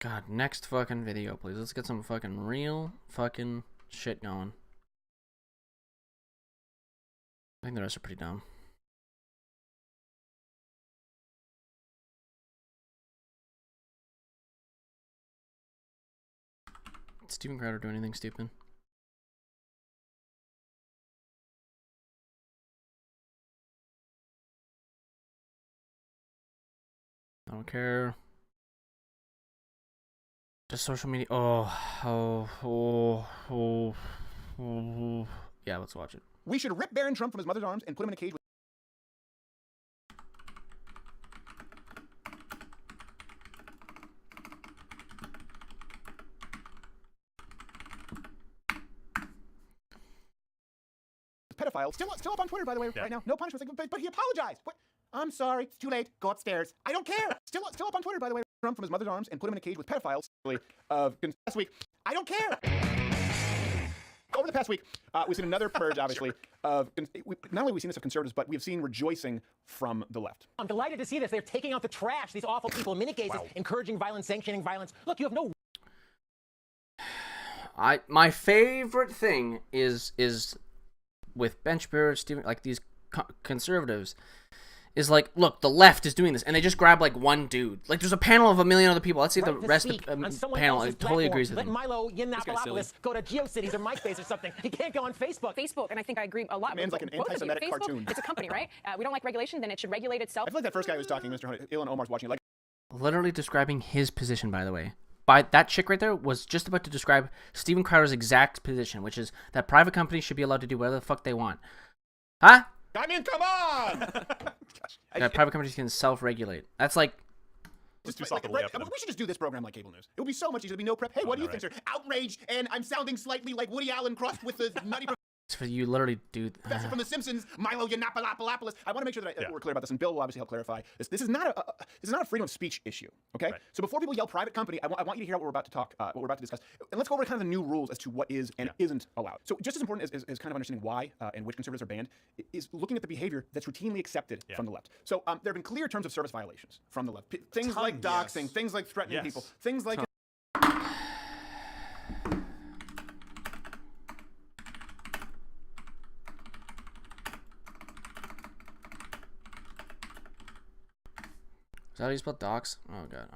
God, next fucking video, please. Let's get some fucking real fucking shit going. I think the rest are pretty dumb. Did Steven Crowder do anything stupid? I don't care. Just social media. Yeah, let's watch it. We should rip Barron Trump from his mother's arms and put him in a cage with pedophiles. Still up on Twitter, by the way, right now. No punishment. But he apologized. What? I'm sorry. It's too late. Go upstairs. I don't care. Still up on Twitter, by the way. Trump from his mother's arms and put him in a cage with pedophiles. Last week. I don't care. Over the past week, we've seen another purge, obviously, of not only have we seen this of conservatives, but we've seen rejoicing from the left. I'm delighted to see this. They're taking out the trash. These awful people in many cases, encouraging violence, sanctioning violence. Look, you have no. My favorite thing is with bench Barrett, Stephen, like these conservatives, is like, look, the left is doing this, and they just grab like one dude. Like, there's a panel of a million other people. Let's see if the rest of the panel totally agrees with Let them. Milo Yiannopoulos go to GeoCities or MySpace or something. He can't go on Facebook. Facebook, and I think I agree a lot. Man's like an anti-Semitic Facebook, cartoon. It's a company, right? We don't like regulation, then it should regulate itself. I feel like that first guy who was talking, Mr. Hunt, Ilhan Omar's watching it like. Literally describing his position, by the way. That chick right there was just about to describe Steven Crowder's exact position, which is that private companies should be allowed to do whatever the fuck they want. Huh? I mean, come on! That private companies can self-regulate. That's like... We should just do this program like cable news. It would be so much easier. There'd be no prep. Hey, what do you think, sir? Outrage, and I'm sounding slightly like Woody Allen crossed with the nutty for you literally do... professor from The Simpsons, Milo Yiannopoulos. I want to make sure that we're clear about this, and Bill will obviously help clarify this. This is not a freedom of speech issue, okay? Right. So before people yell private company, I want you to hear what we're about to talk, what we're about to discuss, and let's go over kind of the new rules as to what is and isn't allowed. So just as important as kind of understanding why and which conservatives are banned is looking at the behavior that's routinely accepted from the left. So there have been clear terms of service violations from the left. Things like doxing, things like threatening people, things like... Is that how you spell docs? Oh god.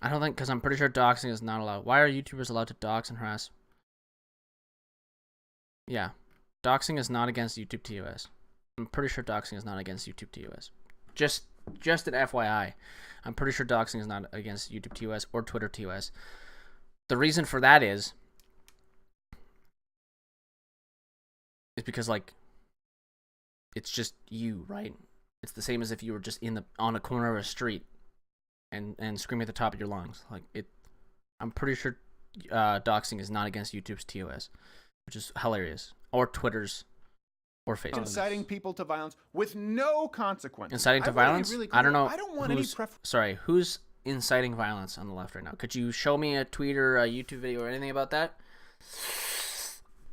I don't think, because I'm pretty sure doxing is not allowed. Why are YouTubers allowed to dox and harass? Yeah. Doxing is not against YouTube TOS. I'm pretty sure doxing is not against YouTube TOS. Just an FYI. I'm pretty sure doxing is not against YouTube TOS or Twitter TOS. The reason for that is because, like, it's just you, right? It's the same as if you were just on a corner of a street and screaming at the top of your lungs. Like, I'm pretty sure doxing is not against YouTube's TOS, which is hilarious. Or Twitter's or Facebook. Inciting people to violence with no consequence. Inciting to violence? Really I don't know. I don't want any Sorry, who's inciting violence on the left right now? Could you show me a tweet or a YouTube video or anything about that?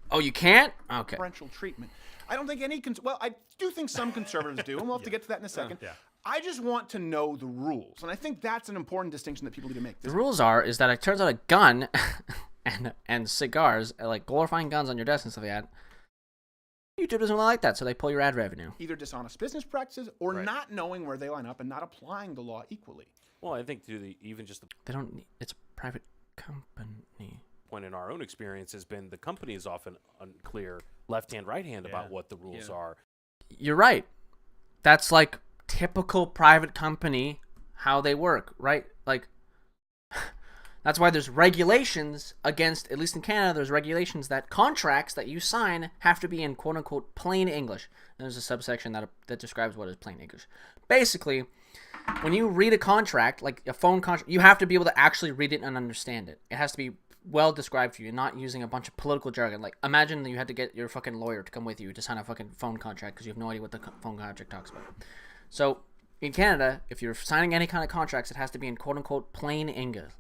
Oh, you can't? Okay. Preferential treatment. I don't think any... Well, I do think some conservatives do, and we'll have to get to that in a second. I just want to know the rules, and I think that's an important distinction that people need to make. The rules is that it turns out a gun and cigars, like glorifying guns on your desk and stuff like that, YouTube doesn't really like that, so they pull your ad revenue. Either dishonest business practices or not knowing where they line up and not applying the law equally. Well, I think even just the... They don't need... It's a private company. Point in our own experience has been the company is often unclear left-hand, right-hand about what the rules are. You're right. That's like typical private company, how they work, right? Like... That's why there's regulations against, at least in Canada, there's regulations that contracts that you sign have to be in quote-unquote plain English. And there's a subsection that describes what is plain English. Basically, when you read a contract, like a phone contract, you have to be able to actually read it and understand it. It has to be well described for you, not using a bunch of political jargon. Like, imagine that you had to get your fucking lawyer to come with you to sign a fucking phone contract because you have no idea what the phone contract talks about. So, in Canada, if you're signing any kind of contracts, it has to be in quote-unquote plain English.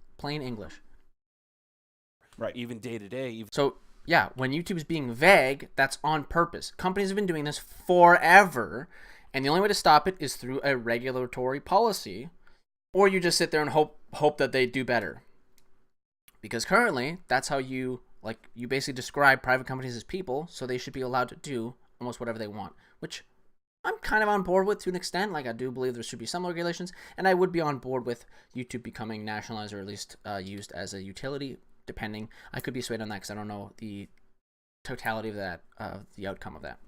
Right. even day to day. Even So, yeah, when YouTube's being vague, that's on purpose. Companies have been doing this forever, and the only way to stop it is through a regulatory policy, or you just sit there and hope that they do better. Because currently, that's how you basically describe private companies as people, so they should be allowed to do almost whatever they want, which I'm kind of on board with to an extent. Like, I do believe there should be some regulations, and I would be on board with YouTube becoming nationalized or at least used as a utility, depending. I could be swayed on that because I don't know the totality of that, the outcome of that.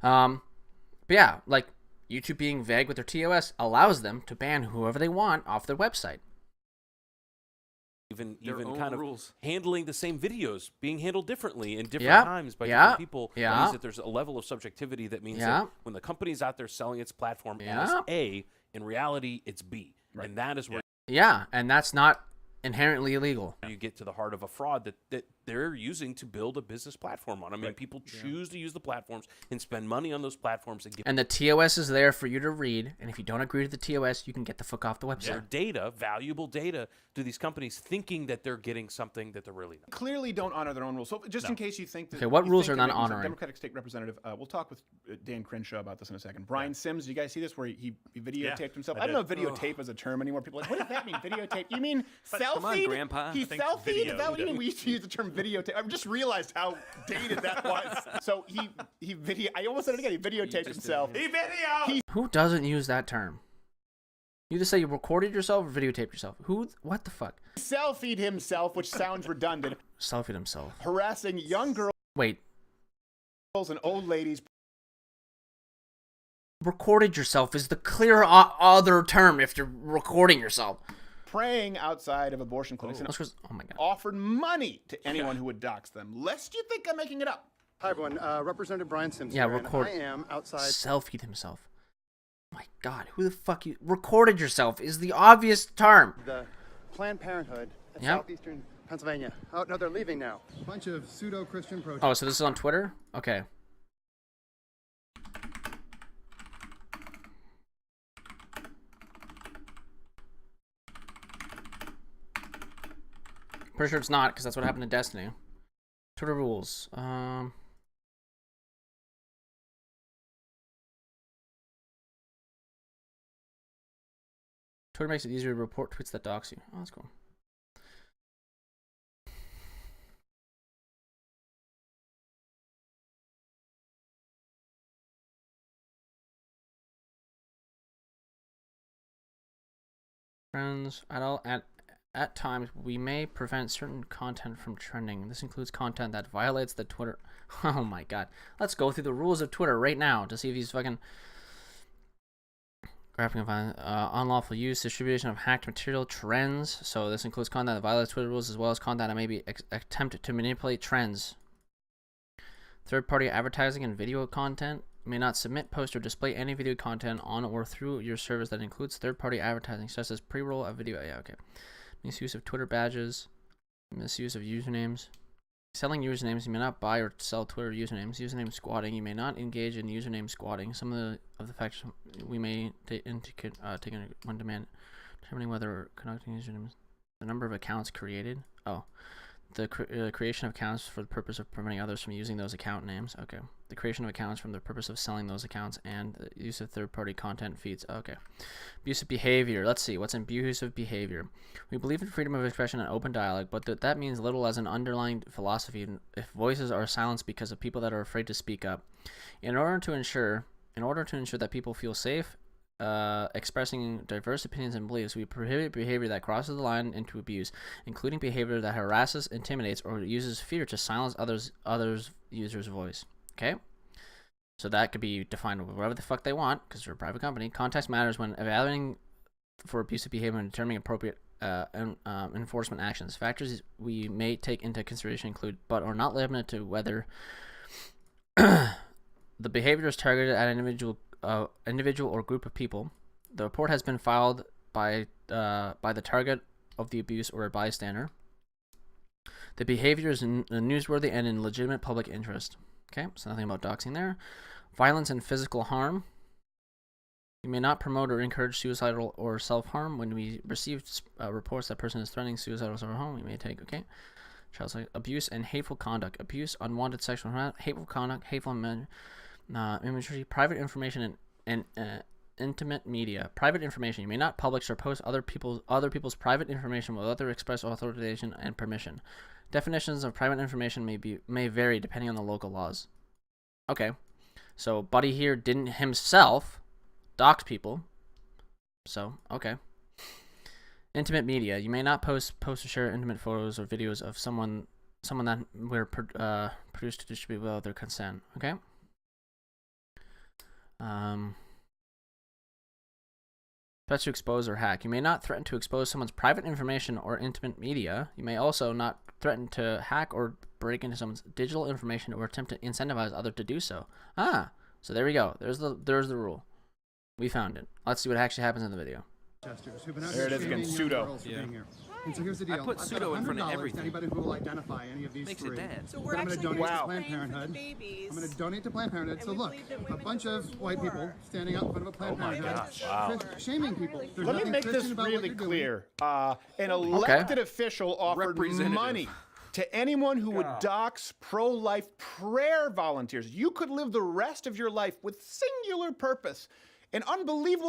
But yeah, like, YouTube being vague with their TOS allows them to ban whoever they want off their website. even own kind of rules. handling the same videos being handled differently in different Yeah, times by yeah, different people. yeah. That means that there's a level of subjectivity that means Yeah. that when the company's out there selling its platform Yeah. as A, in reality it's B. And that is where Yeah, and that's not inherently illegal. you get to the heart of a fraud that they're using to build a business platform on. I mean, people choose to use the platforms and spend money on those platforms and give And the TOS is there for you to read, and if you don't agree to the TOS, you can get the fuck off the their website. data, valuable data, to these companies thinking that they're getting something that they're really not. Clearly don't honor their own rules. So just in case you think that... Okay, what you rules think are they're not making some honoring? Democratic State Representative, we'll talk with Dan Crenshaw about this in a second. Brian Sims, do you guys see this where he videotaped himself? I don't know if videotape is a term anymore. People are like, what does that mean, videotape? You mean selfie? come on, Grandpa. He I think selfied? video. Is that what you mean? We used to use the term videotape. I just realized how dated that was. So he video... I almost said it again. He videotaped himself. Who doesn't use that term? You either say you recorded yourself or videotaped yourself. What the fuck? Selfied himself, which sounds redundant, Selfied himself. harassing young girls Wait, and old ladies. recorded yourself is the clear other term if you're recording yourself. Praying outside of abortion clinics and Oh my god. offered money to anyone who would dox them. Lest you think I'm making it up. Hi, everyone. Representative Brian Sims Yeah, here, and record- I am outside. Selfied himself. My god, who the fuck you recorded yourself is the obvious term. The Planned Parenthood in Yep. southeastern Pennsylvania. Oh, no, they're leaving now. A bunch of pseudo-Christian protesters. Oh, so this is on Twitter? Okay. Pretty sure it's not, because that's what happened to Destiny. Twitter rules. Twitter makes it easier to report tweets that dox you. Oh, that's cool. Friends, at times we may prevent certain content from trending. This includes content that violates the Twitter. Oh my god. Let's go through the rules of Twitter right now to see if these fucking graphic and violence, unlawful use, distribution of hacked material, trends. So this includes content that violates Twitter rules as well as content that may be attempt to manipulate trends. Third-party advertising and video content. You may not submit, post, or display any video content on or through your service that includes third-party advertising, such as pre-roll of video. Yeah, okay. Misuse of Twitter badges. Misuse of usernames. Selling usernames. You may not buy or sell Twitter usernames. Username squatting. You may not engage in username squatting. Some of the factors we may take into when determining whether conducting usernames. The number of accounts created. Oh. The creation of accounts for the purpose of preventing others from using those account names. Okay. The creation of accounts from the purpose of selling those accounts and the use of third-party content feeds. Okay. Abusive behavior. Let's see. What's in abusive behavior? We believe in freedom of expression and open dialogue, but that means little as an underlying philosophy if voices are silenced because of people that are afraid to speak up. In order to ensure that people feel safe, expressing diverse opinions and beliefs, we prohibit behavior that crosses the line into abuse, including behavior that harasses, intimidates, or uses fear to silence others users' voice. Okay, so that could be defined whatever the fuck they want because they're a private company. Context matters when evaluating for abusive behavior and determining appropriate enforcement actions. Factors we may take into consideration include, but are not limited to, whether the behavior is targeted at an individual or group of people. The report has been filed by the target of the abuse or a bystander. The behavior is newsworthy and in legitimate public interest. Okay, so nothing about doxing there. Violence and physical harm. You may not promote or encourage suicidal or self-harm. When we receive reports that person is threatening suicide or self-harm, we may take, okay. child abuse and hateful conduct, abuse, unwanted sexual harassment, hateful conduct, hateful imagery, private information, and intimate media. Private information. You may not publish or post other people's private information without their express authorization and permission. Definitions of private information may vary depending on the local laws. Okay, so Buddy here didn't himself dox people. So okay. Intimate media. You may not post or share intimate photos or videos of someone that were produced to distribute without their consent. Okay. Threats to expose or hack. You may not threaten to expose someone's private information or intimate media. You may also not threaten to hack or break into someone's digital information or attempt to incentivize others to do so. So there we go. There's the rule. We found it. Let's see what actually happens in the video. There it is again, pseudo. And so here's the deal. I put I've pseudo got in front of $100 everything. to anybody who will identify any of these Makes three. it dead. So we're I'm going to actually donate to Wow. Planned praying for the Parenthood. babies. I'm going to donate to Planned Parenthood. So we look, believe that a women bunch will of white war. people standing out in front of a Planned my Parenthood, gosh, wow. shaming people. There's Let me nothing make this Christian about what really you're doing. clear. An elected official offered Representative. money to anyone who would dox pro-life prayer volunteers. You could live the rest of your life with singular purpose. An unbelievable...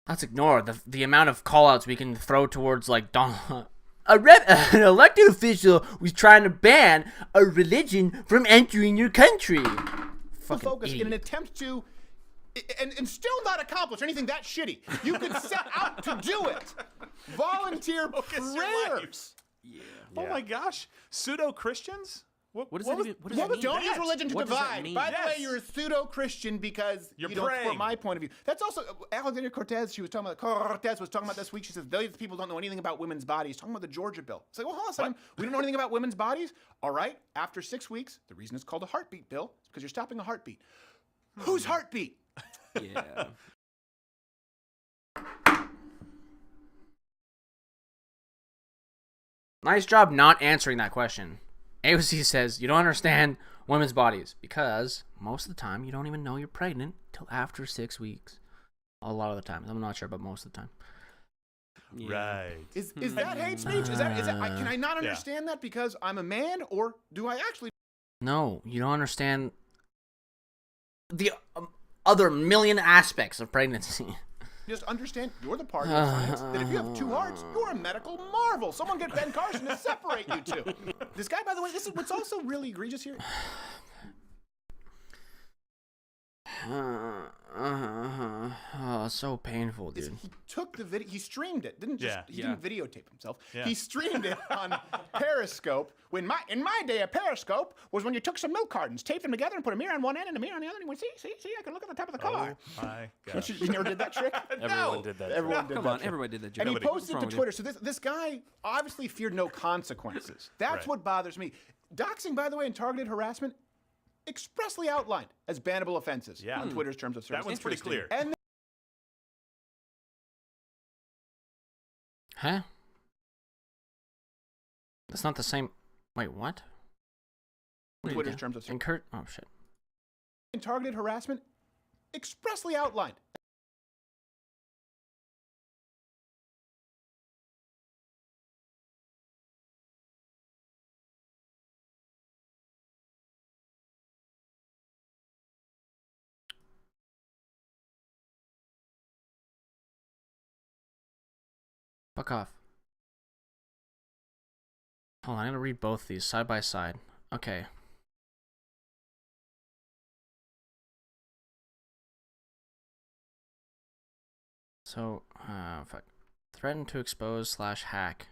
Let's ignore the amount of callouts we can throw towards like Donald. An elected official was trying to ban a religion from entering your country. Fucking focus in an idiot. attempt to... And still not accomplish anything that shitty. You could set out to do it. Volunteer Focus your prayers. Oh my gosh, pseudo Christians? What does that even? What does Yeah, that but mean? don't use religion to What does that divide. mean? By the way, Yes. you're a pseudo-Christian because You're you don't support praying. my point of view. That's also Alexandria Cortez. Cortez was talking about this week. She says those people don't know anything about women's bodies. Talking about the Georgia bill. It's like, well, hold on a second. We don't know anything about women's bodies. All right. After 6 weeks, the reason it's called a heartbeat bill is because you're stopping a heartbeat. Whose heartbeat? Yeah. Nice job not answering that question. AOC says you don't understand women's bodies because most of the time you don't even know you're pregnant till after 6 weeks. A lot of the time. I'm not sure, but most of the time. Right. Is that hate speech? Is that can I not understand that because I'm a man, or do I actually? No, you don't understand the other million aspects of pregnancy. Just understand you're the party of science that if you have two hearts, you're a medical marvel. Someone get Ben Carson to separate you two. This guy, by the way, this is what's also really egregious here. Oh, so painful, Is dude. he took the video, he streamed it. Didn't just he Yeah. didn't videotape himself. Yeah. He streamed it on Periscope. In my day, a Periscope was when you took some milk cartons, taped them together, and put a mirror on one end and a mirror on the other, and you went, see, I can look at the top of the car. Oh my Don't gosh. you never did that trick? Everyone did that. Everyone did Come that on, trick. everybody did that joke. And he Nobody. posted What's to wrong Twitter. So this guy obviously feared no consequences. That's Right. what bothers me. Doxing, by the way, and targeted harassment expressly outlined as bannable offenses Yeah. on Twitter's terms of service. That one's pretty clear. And Huh? That's not the same. Wait, what? What did he Twitter's do? terms of service. Oh shit. And targeted harassment expressly outlined. Fuck off. Hold on, I'm gonna read both these side by side. Okay. So, fuck. Threaten to expose / hack.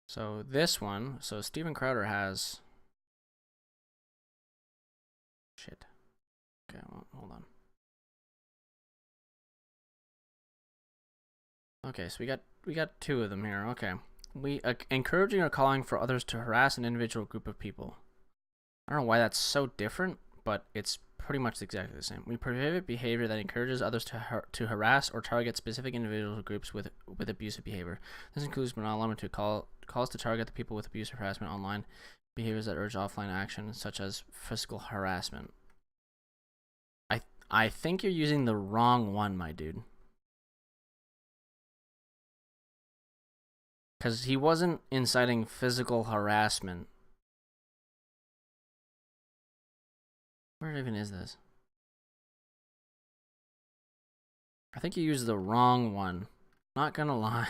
So this one, so Steven Crowder has. Shit. Okay, well, hold on. Okay, so we got two of them here. Okay, we encouraging or calling for others to harass an individual group of people. I don't know why that's so different, but it's pretty much exactly the same. We prohibit behavior that encourages others to harass or target specific individual groups with abusive behavior. This includes, but not limited to, calls to target the people with abusive harassment online, behaviors that urge offline action, such as physical harassment. I think you're using the wrong one, my dude. because he wasn't inciting physical harassment. Where even is this? I think you used the wrong one. Not gonna lie.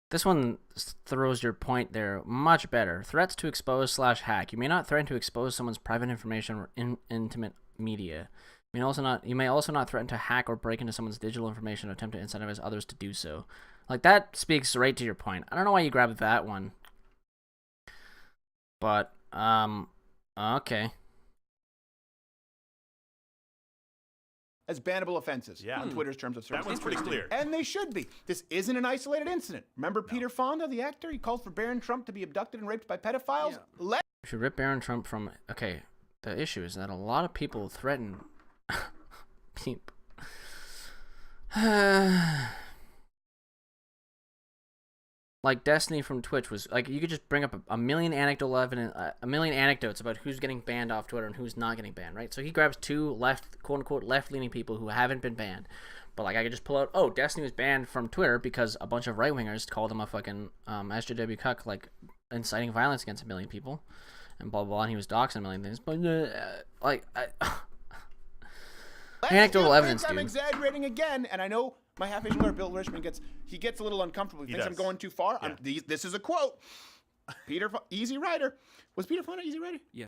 This one throws your point there much better. Threats to expose / hack. You may not threaten to expose someone's private information or intimate media. You may also not threaten to hack or break into someone's digital information or attempt to incentivize others to do so. Like, that speaks right to your point. I don't know why you grabbed that one. But, okay. As bannable offenses on Twitter's terms of service. That one's pretty clear. And they should be. This isn't an isolated incident. Remember Peter Fonda, the actor? He called for Barron Trump to be abducted and raped by pedophiles? You should rip Barron Trump from... Okay, the issue is that a lot of people threaten... people... Like Destiny from Twitch was like, you could just bring up a million anecdotal evidence, a million anecdotes about who's getting banned off Twitter and who's not getting banned, right? So he grabs two quote unquote left leaning people who haven't been banned, but like I could just pull out, oh, Destiny was banned from Twitter because a bunch of right wingers called him a fucking SJW cuck, like inciting violence against a million people, and blah blah blah, and he was doxing a million things, but anecdotal evidence, dude. I'm exaggerating again, and I know my half-Asian lawyer, Bill Richmond, gets a little uncomfortable. He thinks I'm going too far. Yeah. This is a quote. Easy Rider. Was Peter Fonda Easy Rider? Yeah.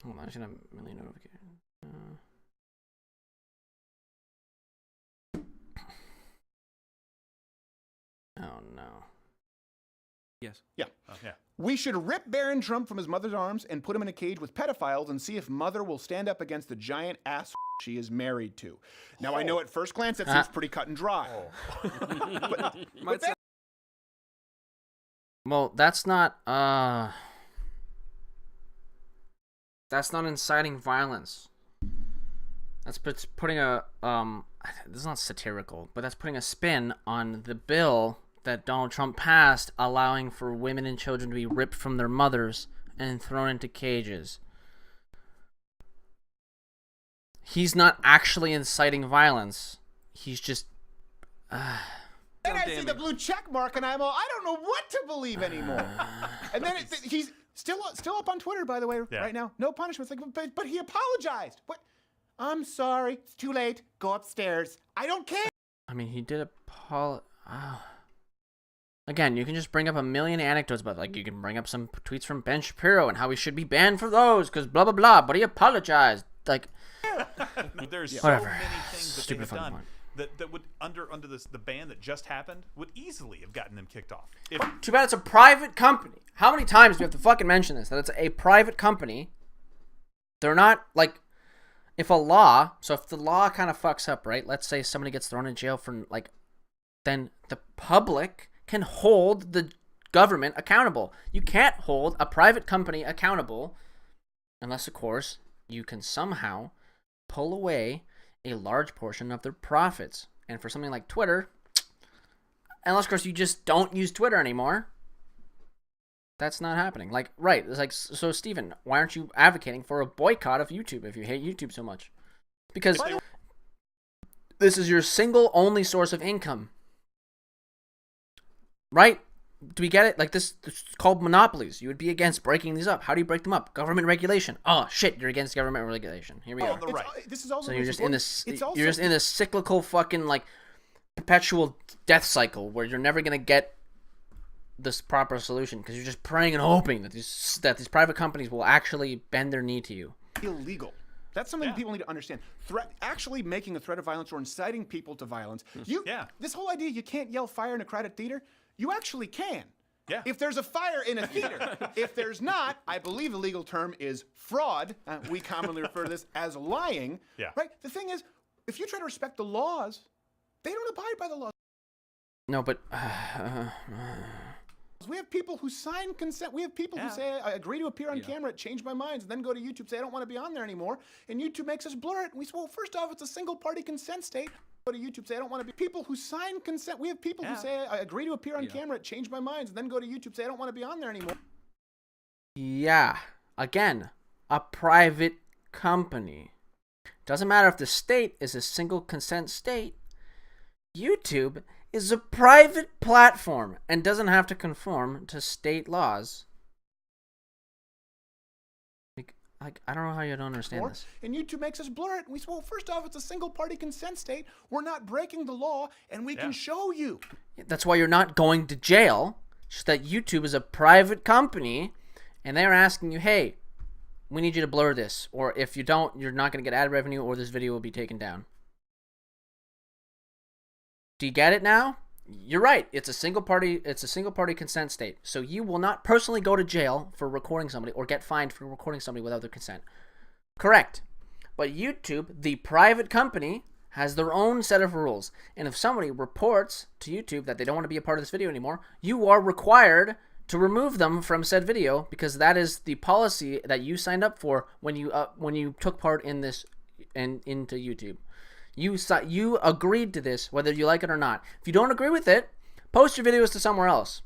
Hold on, I should have a million notifications. Oh no. Yes. Yeah. Oh, yeah. We should rip Barron Trump from his mother's arms and put him in a cage with pedophiles and see if mother will stand up against the giant ass she is married to. Now, I know at first glance that seems pretty cut and dry. Well, that's not inciting violence. That's putting a this is not satirical, but that's putting a spin on the bill that Donald Trump passed, allowing for women and children to be ripped from their mothers and thrown into cages. He's not actually inciting violence. He's just Then I see the blue check mark, and I don't know what to believe anymore. And then he's still up on Twitter, by the way, right now. No punishments. Like, but he apologized. What? I'm sorry. It's too late. Go upstairs. I don't care. I mean, he did Again, you can just bring up a million anecdotes about, like, you can bring up some tweets from Ben Shapiro and how he should be banned for those because blah blah blah. But he apologized. Like, There's whatever. so many things that Stupid they have fucking done point. that would under the ban that just happened would easily have gotten them kicked off. Too bad it's a private company. How many times do we have to fucking mention this? That it's a private company. They're not, like, if the law kind of fucks up, right? Let's say somebody gets thrown in jail for, like, then the public can hold the government accountable. You can't hold a private company accountable unless, of course, you can somehow pull away a large portion of their profits. And for something like Twitter, unless, of course, you just don't use Twitter anymore, that's not happening. Like, right, it's like, so Steven, why aren't you advocating for a boycott of YouTube if you hate YouTube so much? Because this is your single only source of income. Right? Do we get it? Like, this is called monopolies. You would be against breaking these up. How do you break them up? Government regulation. Oh shit, you're against government regulation. Here we are. This is also So you're just in this cyclical fucking, like, perpetual death cycle where you're never gonna get this proper solution because you're just praying and hoping that these private companies will actually bend their knee to you. Illegal. That's something people need to understand. Actually making a threat of violence or inciting people to violence. This whole idea you can't yell fire in a crowded theater, you actually can. Yeah. If there's a fire in a theater. If there's not, I believe the legal term is fraud. We commonly refer to this as lying. Yeah. Right? The thing is, if you try to respect the laws, they don't abide by the laws. No, but We have people who sign consent. We have people who say, I agree to appear on camera, change my minds, and then go to YouTube, say, I don't want to be on there anymore. And YouTube makes us blur it. And we say, well, first off, it's a single-party consent state. Go to YouTube, say, I don't want to be. People who sign consent. We have people who say, I agree to appear on camera, change my minds, and then go to YouTube, say, I don't want to be on there anymore. Yeah. Again, a private company. Doesn't matter if the state is a single consent state. YouTube is a private platform and doesn't have to conform to state laws. Like, I don't know how you don't understand this. And YouTube makes us blur it. And we say, well, first off, it's a single-party consent state. We're not breaking the law, and we can show you. That's why you're not going to jail. It's just that YouTube is a private company, and they're asking you, hey, we need you to blur this. Or if you don't, you're not going to get ad revenue, or this video will be taken down. Do you get it now? You're right. It's a single party consent state. So you will not personally go to jail for recording somebody or get fined for recording somebody without their consent. Correct. But YouTube, the private company, has their own set of rules. And if somebody reports to YouTube that they don't want to be a part of this video anymore, you are required to remove them from said video, because that is the policy that you signed up for when you took part in this and into YouTube. You agreed to this, whether you like it or not. If you don't agree with it, post your videos to somewhere else.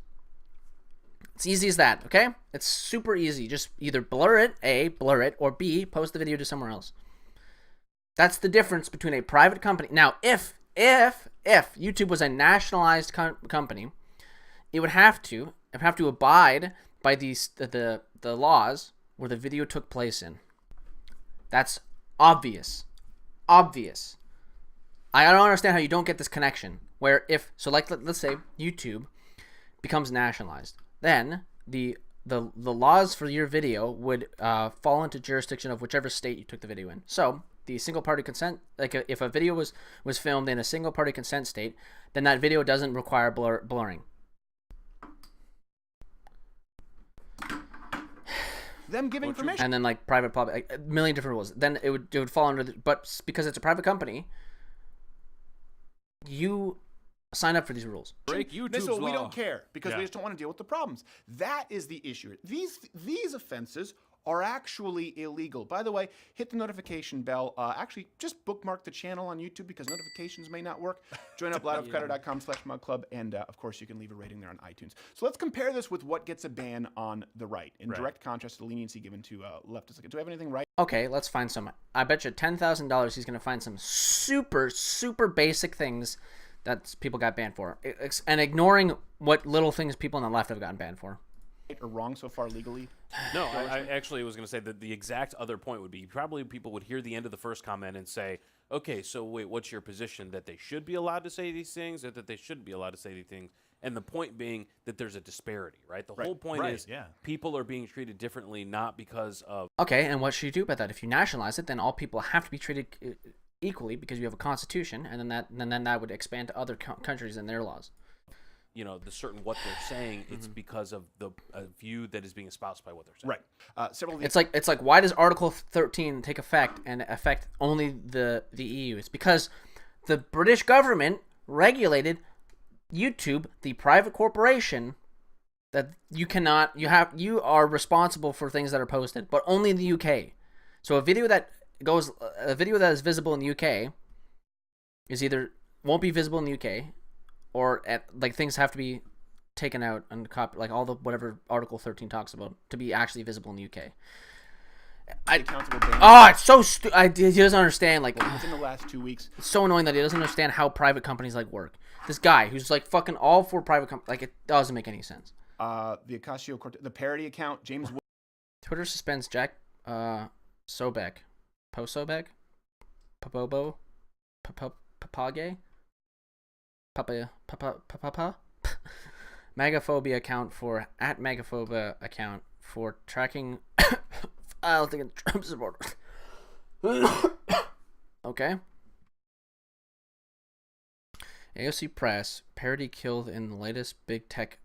It's easy as that, okay? It's super easy. Just either blur it, or B, post the video to somewhere else. That's the difference between a private company. Now, if YouTube was a nationalized company, it would have to abide by the laws where the video took place in. That's obvious. I don't understand how you don't get this connection. Where let's say YouTube becomes nationalized, then the laws for your video would fall into jurisdiction of whichever state you took the video in. So the single party consent, like if a video was filmed in a single party consent state, then that video doesn't require blurring. Them giving permission. And then like private, public, a million different rules. Then it would fall under but because it's a private company, you sign up for these rules. Break YouTube's We law. don't care because we just don't want to deal with the problems. That is the issue. These offenses are actually illegal. By the way, hit the notification bell. Actually, just bookmark the channel on YouTube because notifications may not work. Join up loudofcrowder.com/mugclub, and of course, you can leave a rating there on iTunes. So let's compare this with what gets a ban on the right, in direct contrast to the leniency given to leftists. Do we have anything right? Okay, let's find some. I bet you $10,000 he's going to find some super, super basic things that people got banned for. And ignoring what little things people on the left have gotten banned for. Right or wrong so far legally? No, I actually was going to say that the exact other point would be probably people would hear the end of the first comment and say, okay, so wait, what's your position? That they should be allowed to say these things or that they shouldn't be allowed to say these things? And the point being that there's a disparity, right? The whole point is people are being treated differently, not because of... Okay, and what should you do about that? If you nationalize it, then all people have to be treated equally because you have a constitution, and then that would expand to other countries and their laws. You know, the certain what they're saying, it's because of the view that is being espoused by what they're saying. Right. Several of It's like why does Article 13 take effect and affect only the EU? It's because the British government regulated YouTube, the private corporation, that you are responsible for things that are posted, but only in the UK. So a video that is visible in the UK is either won't be visible in the UK, or things have to be taken out and like all the whatever Article 13 talks about to be actually visible in the UK. It's so stupid. He doesn't understand. Like, within the last 2 weeks, it's so annoying that he doesn't understand how private companies work. This guy who's fucking all for private companies, it doesn't make any sense. The the parody account, James. Twitter suspends Jack Sobek, Posobek, Papobo, Papage, Papa, Magaphobia account for @Magaphobia account for tracking. I don't think it's Trump supporters. Okay. AOC Press, parody killed in the latest big tech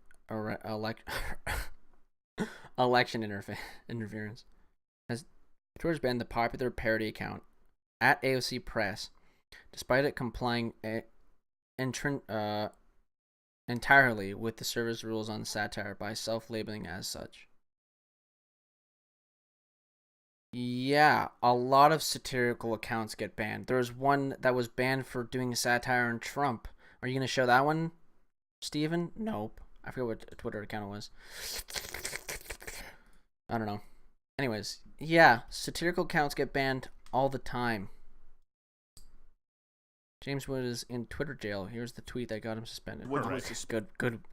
election interference. Has Twitter's banned the popular parody account @AOC Press, despite it complying entirely with the service rules on satire by self-labeling as such. Yeah, a lot of satirical accounts get banned. There's one that was banned for doing satire on Trump. Are you going to show that one, Steven? Nope. I forget what Twitter account it was. I don't know. Anyways, yeah, satirical accounts get banned all the time. James Wood is in Twitter jail. Here's the tweet that got him suspended. Wood Oh, was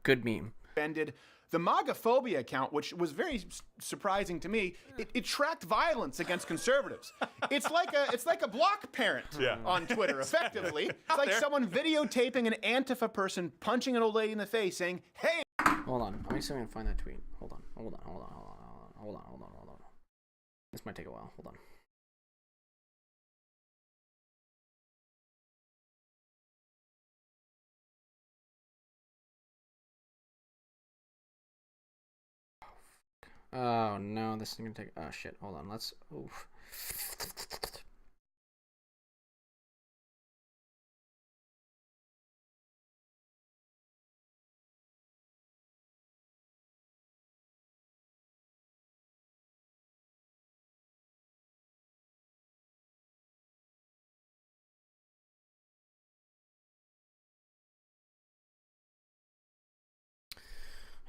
good meme. suspended. The MAGAphobia account, which was very surprising to me, it tracked violence against conservatives. It's like a block parent on Twitter, effectively. It's like someone videotaping an Antifa person punching an old lady in the face, saying, "Hey." Hold on. Let me see if I can find that tweet. Hold on. This might take a while. Hold on. Oh no, this is gonna take. Oh shit! Hold on. Let's. Oof.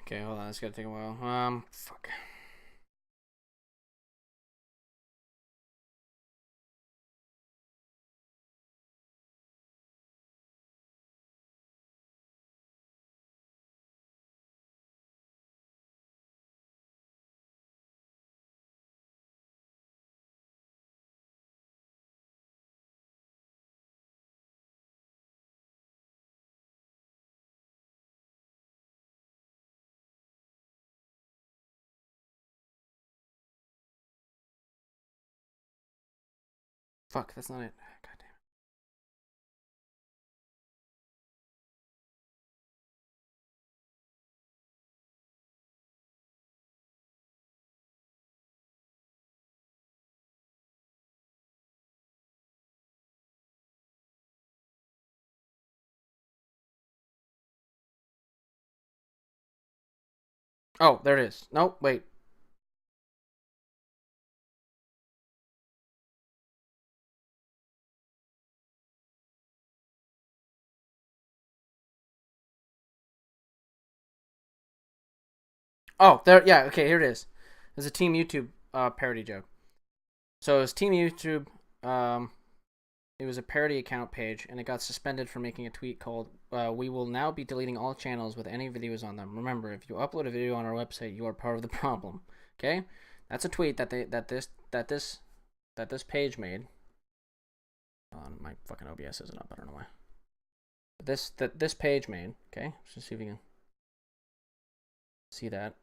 Okay, hold on. It's gonna take a while. Fuck. Fuck, that's not it. God damn it. Oh, there it is. No, wait. Oh, there. Yeah. Okay, here it is. There's a Team YouTube parody joke. So it's Team YouTube. It was a parody account page, and it got suspended for making a tweet called "We will now be deleting all channels with any videos on them. Remember, if you upload a video on our website, you are part of the problem." Okay, that's a tweet that this page made. My fucking OBS isn't up. I don't know why. This page made. Okay, let's see if you can see that.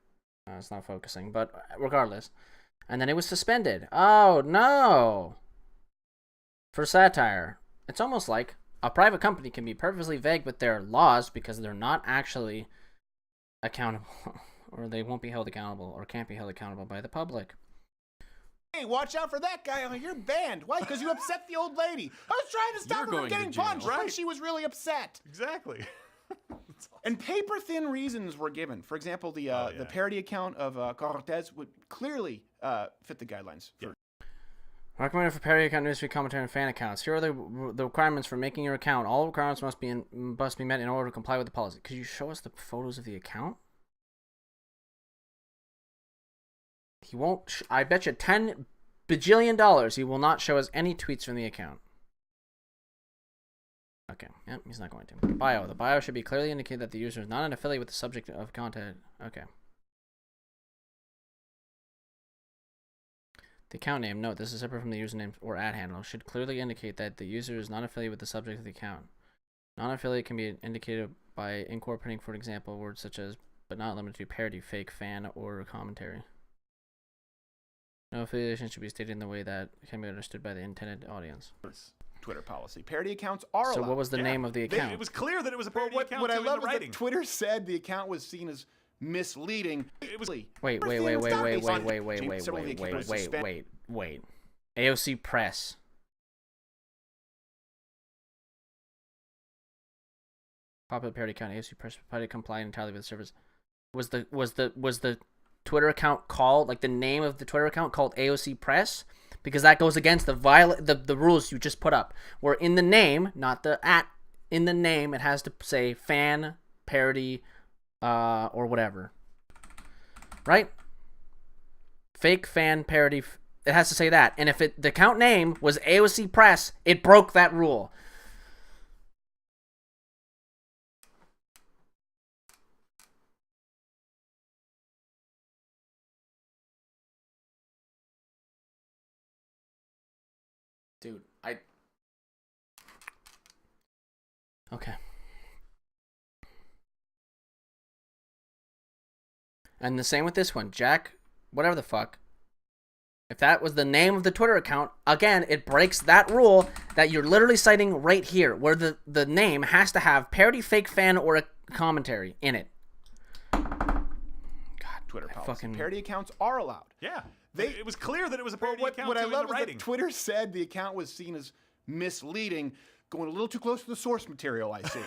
It's not focusing, but regardless. And then it was suspended. Oh no! For satire. It's almost like a private company can be purposely vague with their laws because they're not actually accountable, or they won't be held accountable, or can't be held accountable by the public. Hey, watch out for that guy. Oh, you're banned. Why? Because you upset the old lady. I was trying to stop her from getting punched. Right? She was really upset. Exactly. And paper-thin reasons were given. For example, the parody account of Cortez would clearly fit the guidelines. Recommended for parody account, newsfeed, commentary, and fan accounts. Here are the requirements for making your account. All requirements must be met in order to comply with the policy. Could you show us the photos of the account? He won't. I bet you $10 bajillion he will not show us any tweets from the account. Okay, yep, he's not going to. Bio. The bio should be clearly indicate that the user is not an affiliate with the subject of content. Okay. The account name, note, this is separate from the username or ad handle, should clearly indicate that the user is not affiliated with the subject of the account. Non-affiliate can be indicated by incorporating, for example, words such as, but not limited to, parody, fake, fan, or commentary. No affiliation should be stated in the way that can be understood by the intended audience. Twitter policy. Parody accounts are allowed. So what was the name of the account? It was clear that it was a parody account. What I in love the is writing. that Twitter said the account was seen as misleading. Wait. AOC Press. Popular parody account. AOC Press parody complied entirely with the service. Was the Twitter account called, like the name of the Twitter account called AOC Press? Because that goes against the rules you just put up. Where in the name, not the at, in the name it has to say fan, parody, or whatever. Right? fake fan parody. It has to say that. And if the account name was AOC Press, it broke that rule. Dude, okay. And the same with this one. Jack, whatever the fuck. If that was the name of the Twitter account, again, it breaks that rule that you're literally citing right here, where the name has to have parody, fake fan, or a commentary in it. God, Twitter policy. fucking Parody accounts are allowed. Yeah. They- It was clear that it was a parody What account I too in love the is writing. that Twitter said the account was seen as misleading, going a little too close to the source material, I see.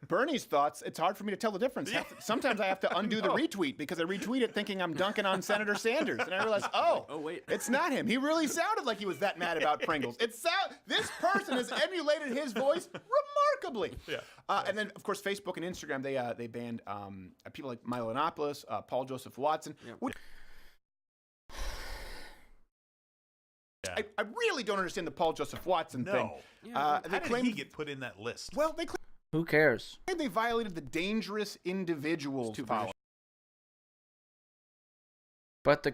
Bernie's thoughts, it's hard for me to tell the difference. Sometimes I have to undo the retweet because I retweet it thinking I'm dunking on Senator Sanders. And I realize, wait. it's not him. He really sounded like he was that mad about Pringles. This person has emulated his voice remarkably. Yeah. And then, of course, Facebook and Instagram, they banned people like Milo Yiannopoulos, Paul Joseph Watson. Which Yeah. I really don't understand the Paul Joseph Watson thing. No. How How did he get put in that list? Well, they claim who cares? they violated the dangerous individuals policy. But the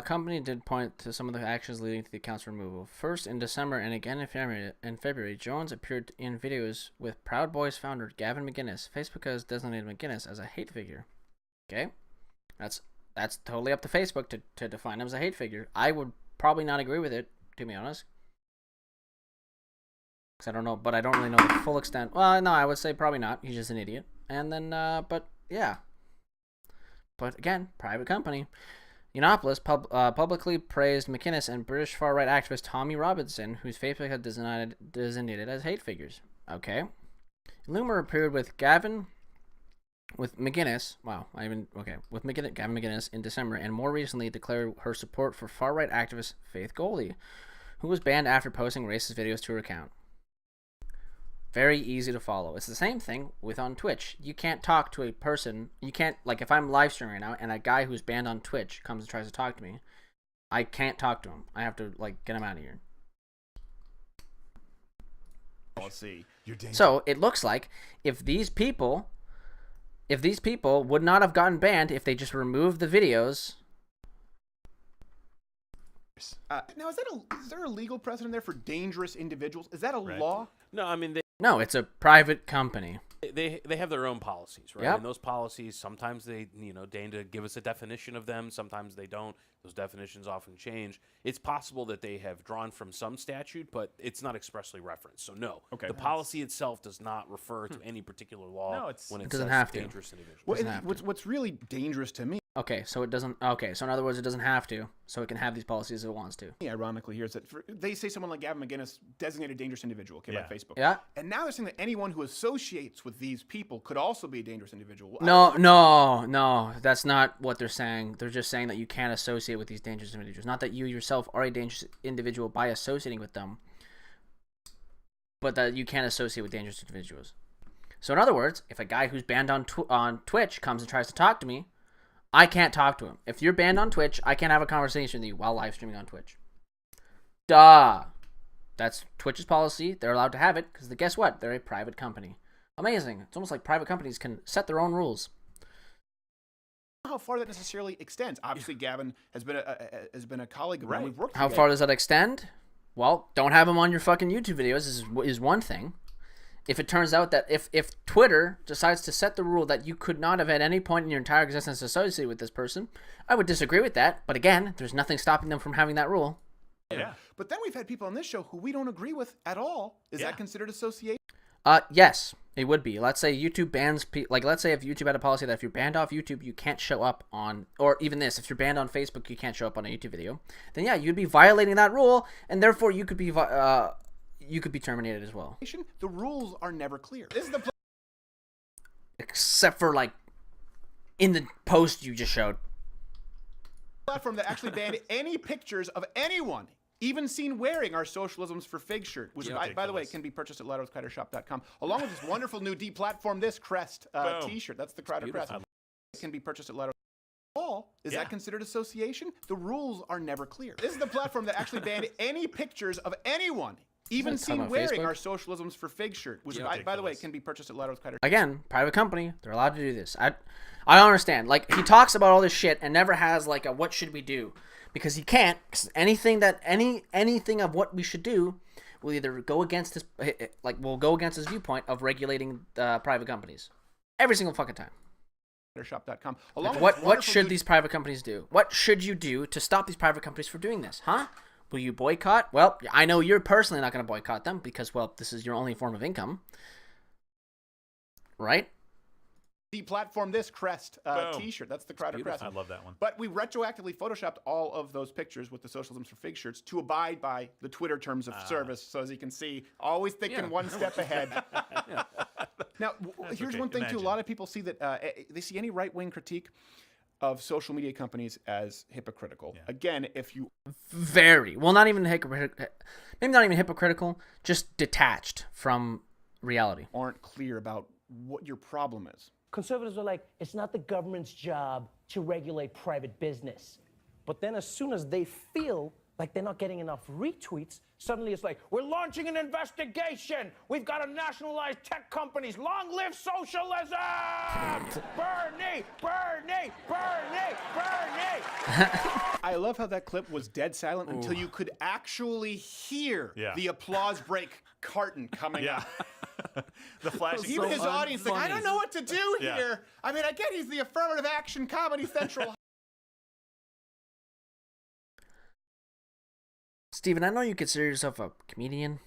company did point to some of the actions leading to the account's removal. First, in December and again in February, Jones appeared in videos with Proud Boys founder Gavin McInnes. Facebook has designated McInnes as a hate figure. Okay, that's totally up to Facebook to define him as a hate figure. I would probably not agree with it, to be honest. Because I don't know, but I don't really know the full extent. Well, no, I would say probably not. He's just an idiot. And then, but yeah. But again, private company. Yiannopoulos publicly praised McInnes and British far-right activist Tommy Robinson, whose Facebook had designated as hate figures. Okay. Loomer appeared with Gavin McInnes in December, and more recently declared her support for far-right activist Faith Goldy, who was banned after posting racist videos to her account. Very easy to follow. It's the same thing with on Twitch. You can't talk to a person. You can't, like, if I'm live streaming right now and a guy who's banned on Twitch comes and tries to talk to me, I can't talk to him. I have to, like, get him out of here. Let's see. So it looks like if these people would not have gotten banned if they just removed the videos. Now, is there a legal precedent there for dangerous individuals? Is that a law? No, I mean No, it's a private company. they have their own policies, right? Yep. And those policies, sometimes they deign to give us a definition of them. Sometimes they don't. Those definitions often change. It's possible that they have drawn from some statute, but it's not expressly referenced. So no, Okay. the policy itself does not refer to any particular law. No, it's- when it doesn't says have to. dangerous individuals. Well, Doesn't have to. what's really dangerous to me, Okay, so it doesn't. Okay, so in other words, it doesn't have to. So it can have these policies if it wants to. ironically, here is that they say someone like Gavin McInnes, designated dangerous individual, by Yeah. Facebook. Yeah. And now they're saying that anyone who associates with these people could also be a dangerous individual. No, that's not what they're saying. They're just saying that you can't associate with these dangerous individuals. Not that you yourself are a dangerous individual by associating with them, but that you can't associate with dangerous individuals. So in other words, if a guy who's banned on Twitch comes and tries to talk to me, I can't talk to him. If you're banned on Twitch, I can't have a conversation with you while live streaming on Twitch. Duh. That's Twitch's policy. They're allowed to have it because guess what? They're a private company. Amazing. It's almost like private companies can set their own rules. How far that necessarily extends. Obviously, Gavin has been a colleague of mine. Right. We've worked How together. far does that extend? Well, don't have him on your fucking YouTube videos is one thing. If it turns out that if Twitter decides to set the rule that you could not have at any point in your entire existence associated with this person, I would disagree with that. But again, there's nothing stopping them from having that rule. Yeah. But then we've had people on this show who we don't agree with at all. Is Yeah. that considered association? Yes, it would be. Let's say YouTube bans let's say if YouTube had a policy that if you're banned off YouTube, you can't show up on, or even this, if you're banned on Facebook, you can't show up on a YouTube video. Then yeah, you'd be violating that rule, and therefore you could be terminated as well. The rules are never clear. This is the Except for in the post you just showed. platform that actually banned any pictures of anyone, even seen wearing our Socialisms for Fig shirt, which, by the way, can be purchased at LettersCrowderShop.com, along with this wonderful new deplatform this Crest T-shirt. That's the Crowder Crest. It can be purchased at Letters. All all, is that considered association? The rules are never clear. This is the platform that actually banned any pictures of anyone, even Talking seen about wearing Facebook? our Socialisms for Fig shirt, which, by the way, can be purchased at Louder with Crider. Again, private company, they're allowed to do this. I don't understand. Like, he talks about all this shit and never has like a what should we do, because he can't. 'Cause anything of what we should do will either go against his will go against his viewpoint of regulating private companies every single fucking time. Shop.com. What should these private companies do? What should you do to stop these private companies from doing this? Huh? Will you boycott? Well, I know you're personally not going to boycott them because, well, this is your only form of income. Right? Deplatform this crest t-shirt. That's the Crider crest. I love that one. But we retroactively photoshopped all of those pictures with the Socialisms for Fig shirts to abide by the Twitter terms of service. So as you can see, always thinking one step ahead. Now, here's one thing too. A lot of people see that they see any right-wing critique of social media companies as hypocritical. Again, if you Very. Well, not even hypocritical. Maybe not even hypocritical. Just detached from reality. aren't clear about what your problem is. Conservatives are like, it's not the government's job to regulate private business. But then as soon as they feel like they're not getting enough retweets, suddenly it's like, we're launching an investigation. We've got to nationalize tech companies. Long live socialism! Bernie! Bernie! Bernie! Bernie! I love how that clip was dead silent until you could actually hear the applause break carton coming up. The flashing. Even his audience, like, I don't know what to do here. I mean, I get he's the affirmative action Comedy Central. Steven, I know you consider yourself a comedian.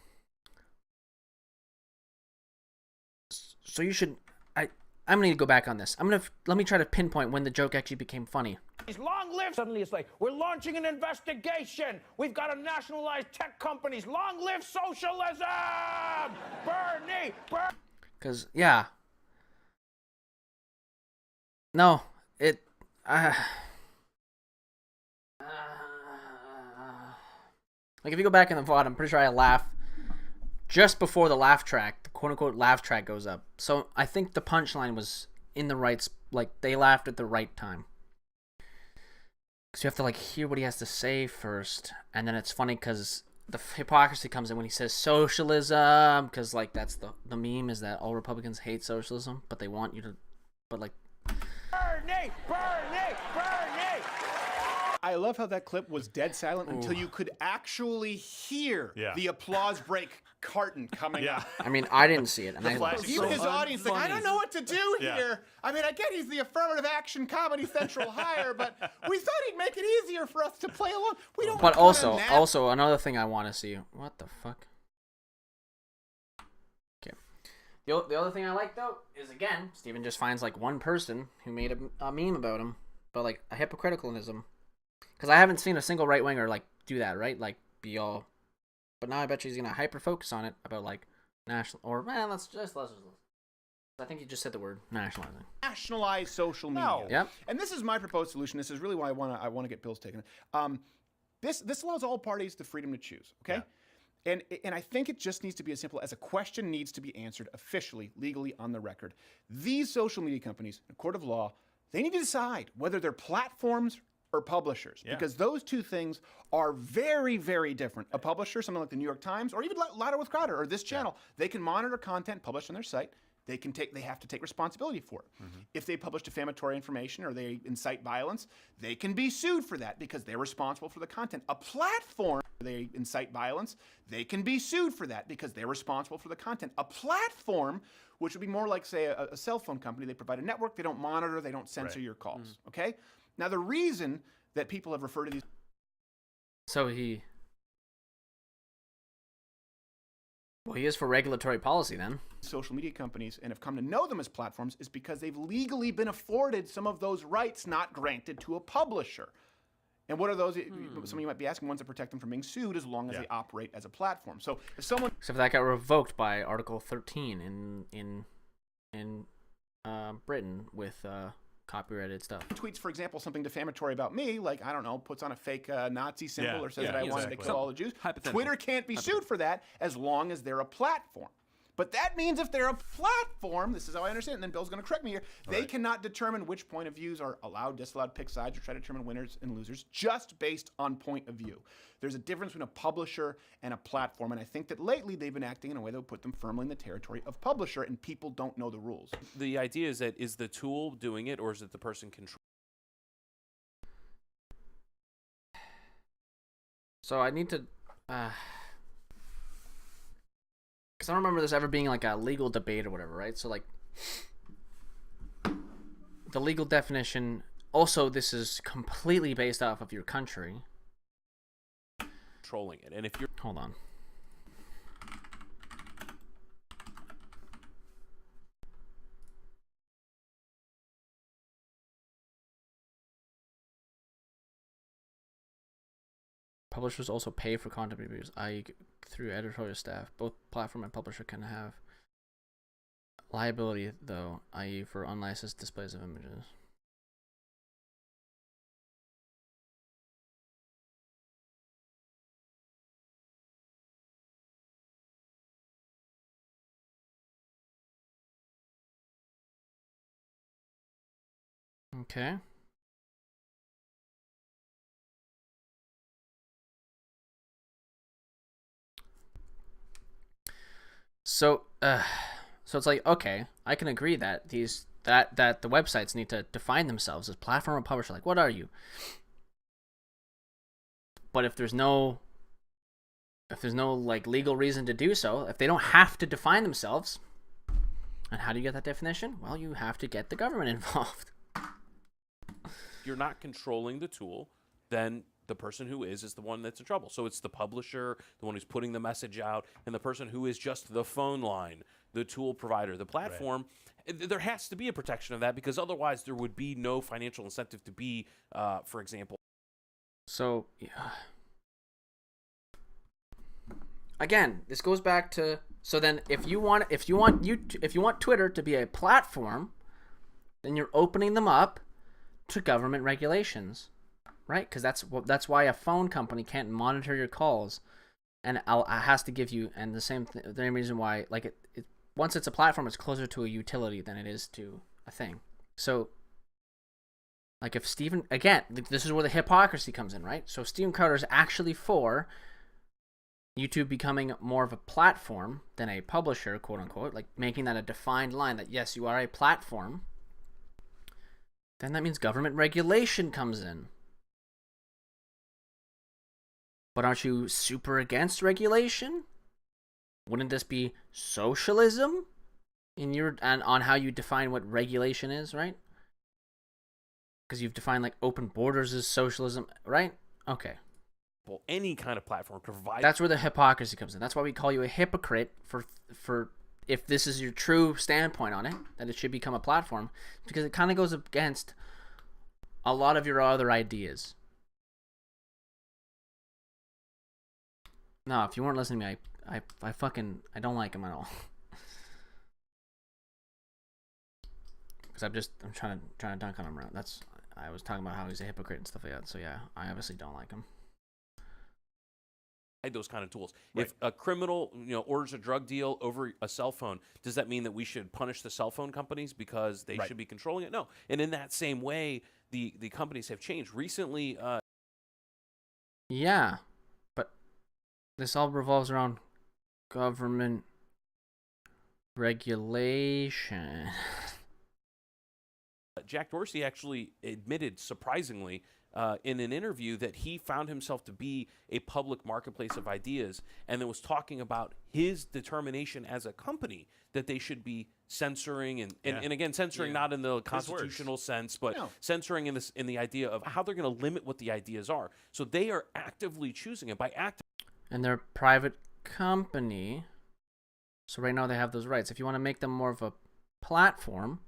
So you should... I'm going to go back on this. Let me try to pinpoint when the joke actually became funny. Long live! Suddenly it's like, we're launching an investigation. We've got to nationalize tech companies. Long live socialism! Bernie! Because, yeah. No, it... like, if you go back in the VOD, I'm pretty sure I laugh just before the laugh track, the quote-unquote laugh track goes up. So I think the punchline was in the right... Like, they laughed at the right time. Because you have to, like, hear what he has to say first. And then it's funny because the hypocrisy comes in when he says socialism. Because, like, that's the meme is that all Republicans hate socialism. But they want you to... But, like... Bernie! Bernie! Bernie! I love how that clip was dead silent until you could actually hear the applause break carton coming up. I mean, I didn't see it. And Even his audience, like, I don't know what to do here. I mean, I get he's the affirmative action Comedy Central hire, but we thought he'd make it easier for us to play along. We don't. But also another thing I want to see. What the fuck? Okay. The other thing I like though is again, Steven just finds like one person who made a meme about him, but like a hypocriticalism. Because I haven't seen a single right winger like do that, right? Like be all. But now I bet you he's gonna hyper focus on it about like national or man, let's just. I think you just said the word nationalizing. Nationalize social media. No. Yep. And this is my proposed solution. This is really why I want to get Bill's take on it. This allows all parties the freedom to choose. Okay. And I think it just needs to be as simple as a question needs to be answered officially, legally on the record. These social media companies, in a court of law, they need to decide whether they're platforms or publishers, because those two things are very, very different. A publisher, something like the New York Times, or even Louder with Crowder, or this channel, they can monitor content published on their site. They have to take responsibility for it. If they publish defamatory information or they incite violence, they can be sued for that because they're responsible for the content. A platform, they incite violence, they can be sued for that because they're responsible for the content. A platform, which would be more like, say, a cell phone company, they provide a network, they don't monitor, they don't censor your calls. Okay? Now, the reason that people have referred to these... So he is for regulatory policy then. Social media companies and have come to know them as platforms is because they've legally been afforded some of those rights not granted to a publisher. And what are those? Some of you might be asking, ones that protect them from being sued as long as they operate as a platform. So if someone... Except that got revoked by Article 13 in Britain with copyrighted stuff. tweets, for example, something defamatory about me, like, I don't know, puts on a fake Nazi symbol or says that I wanted to kill all the Jews, Twitter can't be sued for that as long as they're a platform. But that means if they're a platform, this is how I understand it, and then Bill's going to correct me here, they cannot determine which point of views are allowed, disallowed, pick sides, or try to determine winners and losers just based on point of view. There's a difference between a publisher and a platform, and I think that lately they've been acting in a way that would put them firmly in the territory of publisher, and people don't know the rules. The idea is that is the tool doing it, or is it the person controlling? So I need to, because I don't remember this ever being like a legal debate or whatever, right? So like, the legal definition. Also, this is completely based off of your country. Controlling it, and if you're Hold on. Publishers also pay for content reviews, i.e. through editorial staff. Both platform and publisher can have liability, though, i.e. for unlicensed displays of images. Okay. So it's like, okay, I can agree that that the websites need to define themselves as platform or publisher. Like, what are you? But if there's no like legal reason to do so, if they don't have to define themselves, and how do you get that definition? Well, you have to get the government involved. you're not controlling the tool, then the person who is the one that's in trouble. So it's the publisher, the one who's putting the message out, and the person who is just the phone line, the tool provider, the platform. Right. There has to be a protection of that, because otherwise there would be no financial incentive to be, for example. So, yeah. Again, this goes back to, so then if you want Twitter to be a platform, then you're opening them up to government regulations. Right, because that's why a phone company can't monitor your calls, and it has to give you. And the same reason why, like once it's a platform, it's closer to a utility than it is to a thing. So, like if Stephen, again, this is where the hypocrisy comes in, right? So Stephen Crowder is actually for YouTube becoming more of a platform than a publisher, quote unquote, like making that a defined line that yes, you are a platform. Then that means government regulation comes in. But aren't you super against regulation? Wouldn't this be socialism and on how you define what regulation is, right? Because you've defined like open borders as socialism, right? Okay. Well, any kind of platform provides. That's where the hypocrisy comes in. That's why we call you a hypocrite for if this is your true standpoint on it, that it should become a platform, because it kind of goes against a lot of your other ideas. No, if you weren't listening to me, I don't like him at all. Because I'm trying to dunk on him around. I was talking about how he's a hypocrite and stuff like that. So yeah, I obviously don't like him. Those kind of tools. Right. If a criminal, orders a drug deal over a cell phone, does that mean that we should punish the cell phone companies because they should be controlling it? No. And in that same way, the companies have changed recently. Yeah, but this all revolves around government regulation. Jack Dorsey actually admitted, surprisingly, in an interview that he found himself to be a public marketplace of ideas, and then was talking about his determination as a company that they should be censoring and again, censoring not in the constitutional sense, but censoring in the idea of how they're going to limit what the ideas are. So they are actively choosing it by and they're a private company, so right now they have those rights. If you want to make them more of a platform,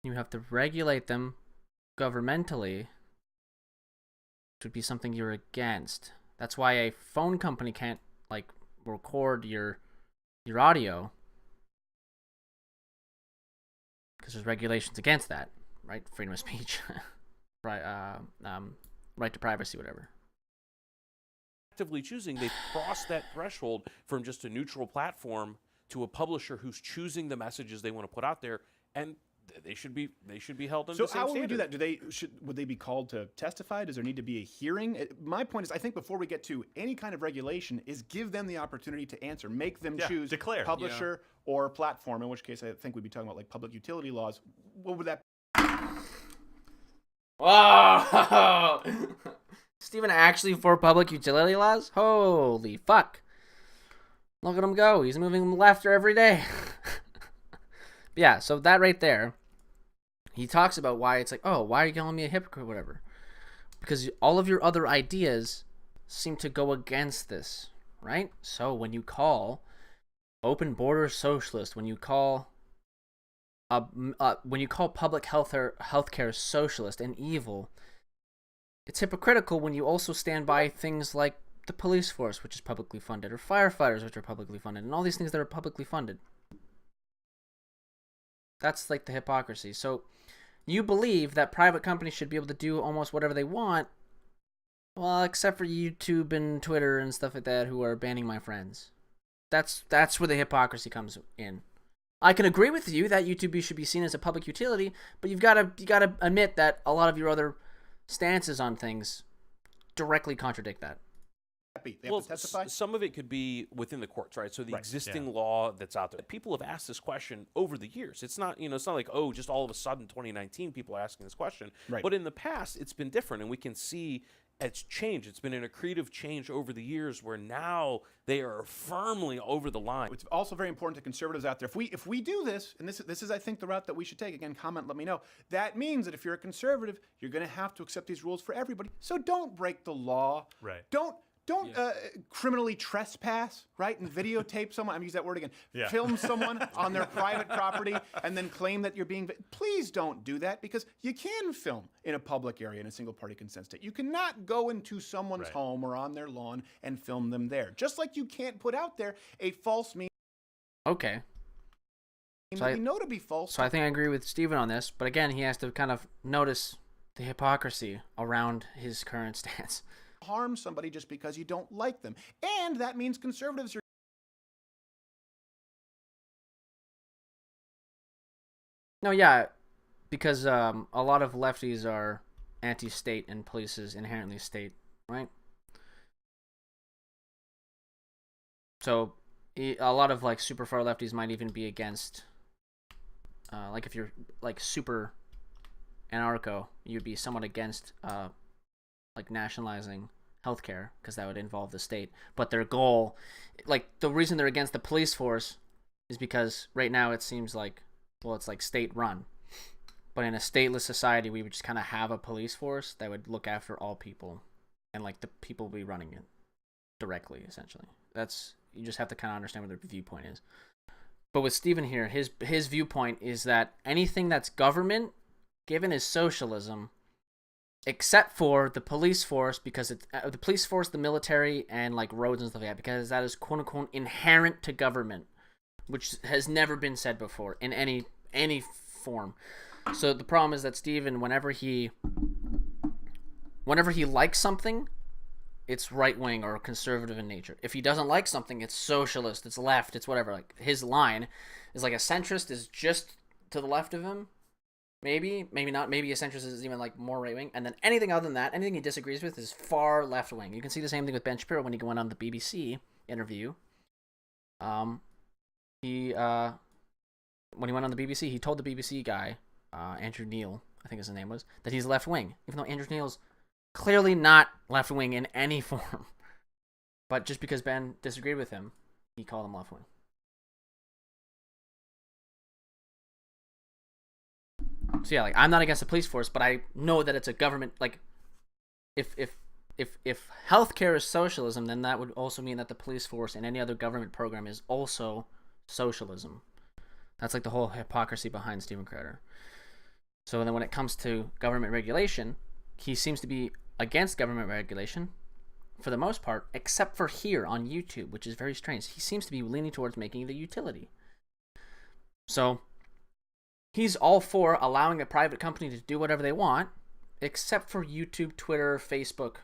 you have to regulate them governmentally, which would be something you're against. That's why a phone company can't like record your audio, because there's regulations against that, right? Freedom of speech, right? Right to privacy, whatever. Actively choosing, they've crossed that threshold from just a neutral platform to a publisher who's choosing the messages they want to put out there, and they should be held under So the same how would we do standard. that? Would they be called to testify? Does there need to be a hearing? My point is, I think before we get to any kind of regulation, is give them the opportunity to answer, make them Yeah, choose declare. publisher or platform. In which case, I think we'd be talking about like public utility laws. What would that? Whoa! Steven actually for public utility laws? Holy fuck. Look at him go. He's moving left every day. Yeah, so that right there, he talks about why it's like, oh, why are you calling me a hypocrite or whatever? Because all of your other ideas seem to go against this, right? So when you call open border socialist, when you call public healthcare socialist and evil, it's hypocritical when you also stand by things like the police force, which is publicly funded, or firefighters, which are publicly funded, and all these things that are publicly funded. That's like the hypocrisy. So you believe that private companies should be able to do almost whatever they want, well, except for YouTube and Twitter and stuff like that, who are banning my friends. That's where the hypocrisy comes in. I can agree with you that YouTube should be seen as a public utility, but you gotta admit that a lot of your other stances on things directly contradict that. They have to testify. Some of it could be within the courts, right? So the existing yeah. law that's out there. People have asked this question over the years. It's not, it's not like, oh, just all of a sudden 2019 people are asking this question. Right. But in the past, it's been different, and we can see it's changed. It's been an accretive change over the years where now they are firmly over the line. It's also very important to conservatives out there. If we do this, and this is I think the route that we should take. Again, comment, let me know. That means that if you're a conservative, you're going to have to accept these rules for everybody. So don't break the law. Right. Don't criminally trespass, right? And videotape someone. I'm using that word again. Yeah. Film someone on their private property and then claim that you're being. Please don't do that, because you can film in a public area in a single-party consent state. You cannot go into someone's home or on their lawn and film them there. Just like you can't put out there a false meme. Okay. That we know to be false. So I think I agree with Steven on this, but again, he has to kind of notice the hypocrisy around his current stance. Harm somebody just because you don't like them. And that means conservatives are. No, yeah, because a lot of lefties are anti-state and police is inherently state, right? So a lot of like super far lefties might even be against, like if you're like super anarcho, you'd be somewhat against like nationalizing healthcare, because that would involve the state. But their goal, like the reason they're against the police force is because right now it seems like, well, it's like state run. But in a stateless society, we would just kind of have a police force that would look after all people, and like the people be running it directly, essentially. You just have to kind of understand what their viewpoint is. But with Steven here, his viewpoint is that anything that's government given is socialism, except for the police force, because it's the police force, the military, and like roads and stuff like that, because that is quote unquote inherent to government, which has never been said before in any form. So the problem is that Steven, whenever he likes something, it's right wing or conservative in nature. If he doesn't like something, it's socialist, it's left, it's whatever. Like his line is like a centrist is just to the left of him. Maybe not. Maybe a centrist is even like more right wing, and then anything other than that, anything he disagrees with is far left wing. You can see the same thing with Ben Shapiro when he went on the BBC interview. When he went on the BBC, he told the BBC guy, Andrew Neil, I think his name was, that he's left wing, even though Andrew Neil's clearly not left wing in any form. But just because Ben disagreed with him, he called him left wing. So yeah, like I'm not against the police force, but I know that it's a government. Like, if healthcare is socialism, then that would also mean that the police force and any other government program is also socialism. That's like the whole hypocrisy behind Steven Crowder. So then when it comes to government regulation, he seems to be against government regulation for the most part, except for here on YouTube, which is very strange. He seems to be leaning towards making it a utility. So he's all for allowing a private company to do whatever they want, except for YouTube, Twitter, Facebook,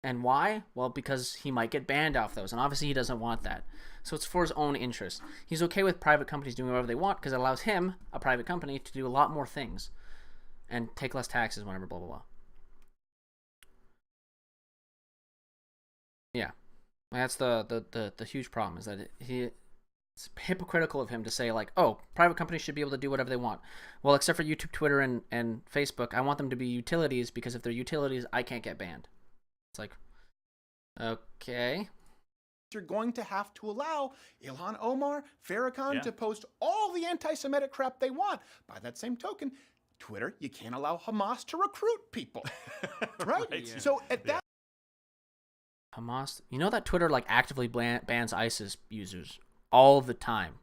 And why? Well, because he might get banned off those, and obviously he doesn't want that. So it's for his own interest. He's okay with private companies doing whatever they want because it allows him, a private company, to do a lot more things and take less taxes, whatever, blah, blah, blah. Yeah. That's the huge problem, is that it's hypocritical of him to say, like, oh, private companies should be able to do whatever they want. Well, except for YouTube, Twitter, and Facebook, I want them to be utilities, because if they're utilities, I can't get banned. It's like, okay. You're going to have to allow Ilhan Omar, Farrakhan to post all the anti-Semitic crap they want. By that same token, Twitter, you can't allow Hamas to recruit people, right? So at that Hamas, you know that Twitter like actively bans ISIS users all the time.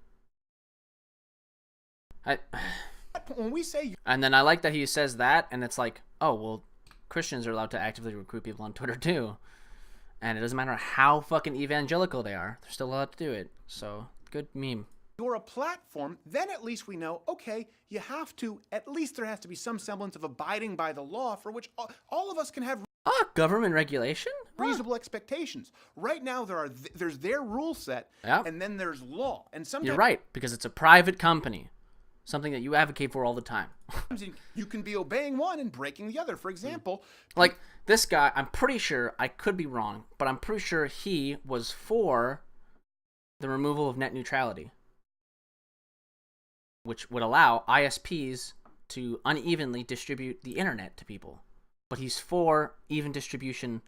when we say, And then I like that he says that, and it's like, oh, well, Christians are allowed to actively recruit people on Twitter too. And it doesn't matter how fucking evangelical they are, they're still allowed to do it. So, good meme. you're a platform, then at least we know, okay, you have to, at least there has to be some semblance of abiding by the law for which all of us can have Government regulation? reasonable expectations. Right now, there's their rule set, and then there's law. And sometimes You're right, because it's a private company. Something that you advocate for all the time. you can be obeying one and breaking the other. For example, like this guy, I'm pretty sure, I could be wrong, but I'm pretty sure he was for the removal of net neutrality, which would allow ISPs to unevenly distribute the internet to people. But he's for even distribution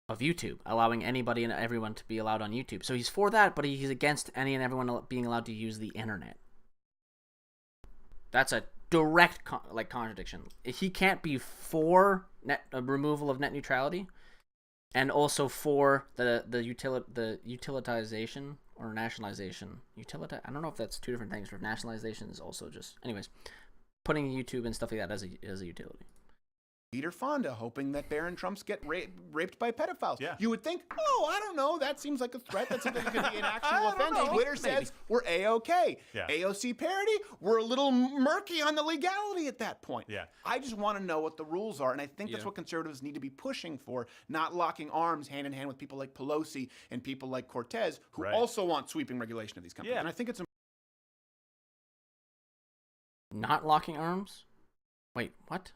of YouTube, allowing anybody and everyone to be allowed on YouTube. So he's for that, but he's against any and everyone being allowed to use the internet. That's a direct contradiction. He can't be for removal of net neutrality, and also for the utilitization or nationalization. I don't know if that's two different things. Or if nationalization is also just, anyways, putting YouTube and stuff like that as a utility. Peter Fonda hoping that Barron Trumps get raped by pedophiles. Yeah. You would think, oh, I don't know, that seems like a threat. That seems like it could be an actual offense. Twitter says we're A-OK. Yeah. AOC parody, we're a little murky on the legality at that point. Yeah. I just want to know what the rules are, and I think that's what conservatives need to be pushing for, not locking arms hand in hand with people like Pelosi and people like Cortez, who also want sweeping regulation of these companies. Yeah. And I think it's Not locking arms? Wait, what?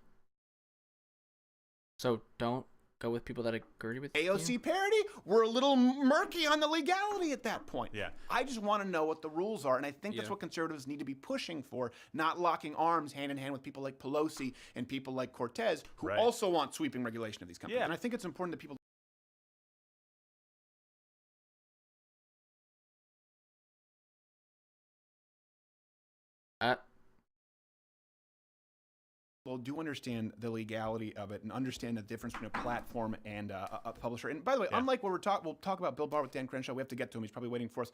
So don't go with people that agree with you? AOC parody, we're a little murky on the legality at that point. Yeah. I just want to know what the rules are, and I think that's what conservatives need to be pushing for, not locking arms hand in hand with people like Pelosi and people like Cortez, who also want sweeping regulation of these companies. Yeah. And I think it's important that people do understand the legality of it and understand the difference between a platform and a publisher. And by the way, unlike what we'll talk about Bill Barr with Dan Crenshaw. We have to get to him. He's probably waiting for us.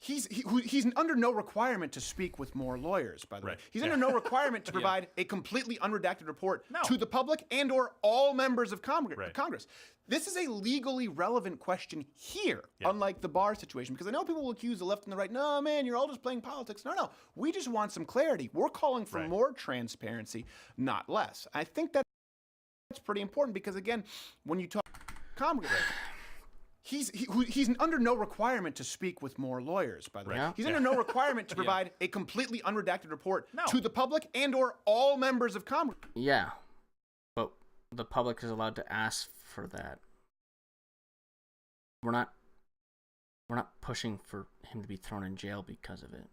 He's under no requirement to speak with more lawyers, by the way. He's under no requirement to provide a completely unredacted report to the public and or all members of Congress. This is a legally relevant question here, unlike the Barr situation, because I know people will accuse the left and the right, no, man, you're all just playing politics. No, we just want some clarity. We're calling for more transparency, not less. I think that's pretty important because, again, when you talk Congress, he's under no requirement to speak with more lawyers, by the way. He's under no requirement to provide a completely unredacted report to the public and or all members of Congress. Yeah, but the public is allowed to ask for that. We're not pushing for him to be thrown in jail because of it.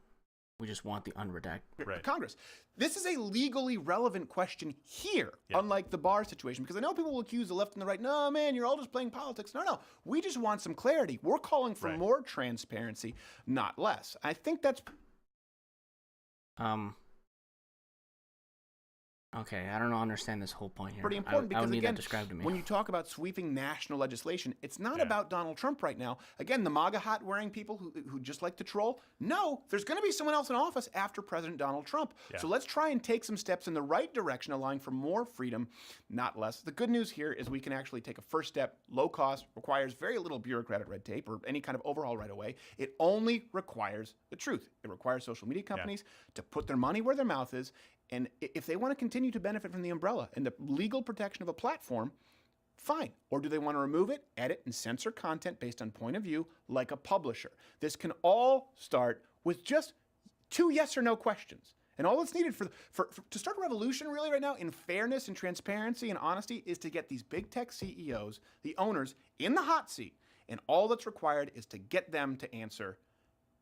We just want the unredacted. Congress. This is a legally relevant question here, unlike the Barr situation, because I know people will accuse the left and the right, no, man, you're all just playing politics. No, we just want some clarity. We're calling for more transparency, not less. I think that's... Okay, I don't understand this whole point here. Pretty important I would because, need again, that described to me. when you talk about sweeping national legislation, it's not about Donald Trump right now. Again, the MAGA hat wearing people who just like to troll. No, there's going to be someone else in office after President Donald Trump. So let's try and take some steps in the right direction, allowing for more freedom, not less. The good news here is we can actually take a first step, low cost, requires very little bureaucratic red tape or any kind of overhaul right away. It only requires the truth. It requires social media companies to put their money where their mouth is And if they want to continue to benefit from the umbrella and the legal protection of a platform, fine. Or do they want to remove it, edit, and censor content based on point of view like a publisher? This can all start with just 2 yes or no questions. And all that's needed to start a revolution really right now in fairness and transparency and honesty is to get these big tech CEOs, the owners, in the hot seat. And all that's required is to get them to answer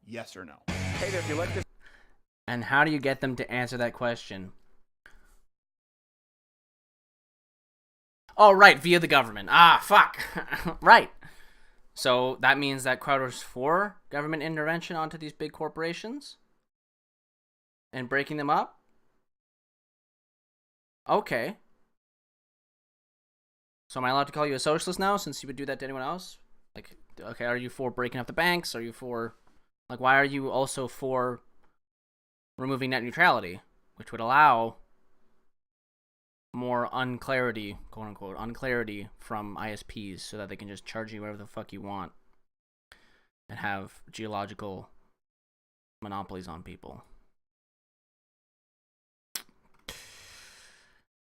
yes or no. Hey there, if you like this. And how do you get them to answer that question? Oh, right, via the government. Ah, fuck. Right. So that means that Crowder's for government intervention onto these big corporations? And breaking them up? Okay. So am I allowed to call you a socialist now since you would do that to anyone else? Like, okay, are you for breaking up the banks? Are you for... Like, why are you also for removing net neutrality, which would allow more unclarity, quote unquote, unclarity from ISPs so that they can just charge you whatever the fuck you want and have geological monopolies on people.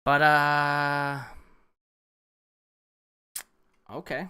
But, okay.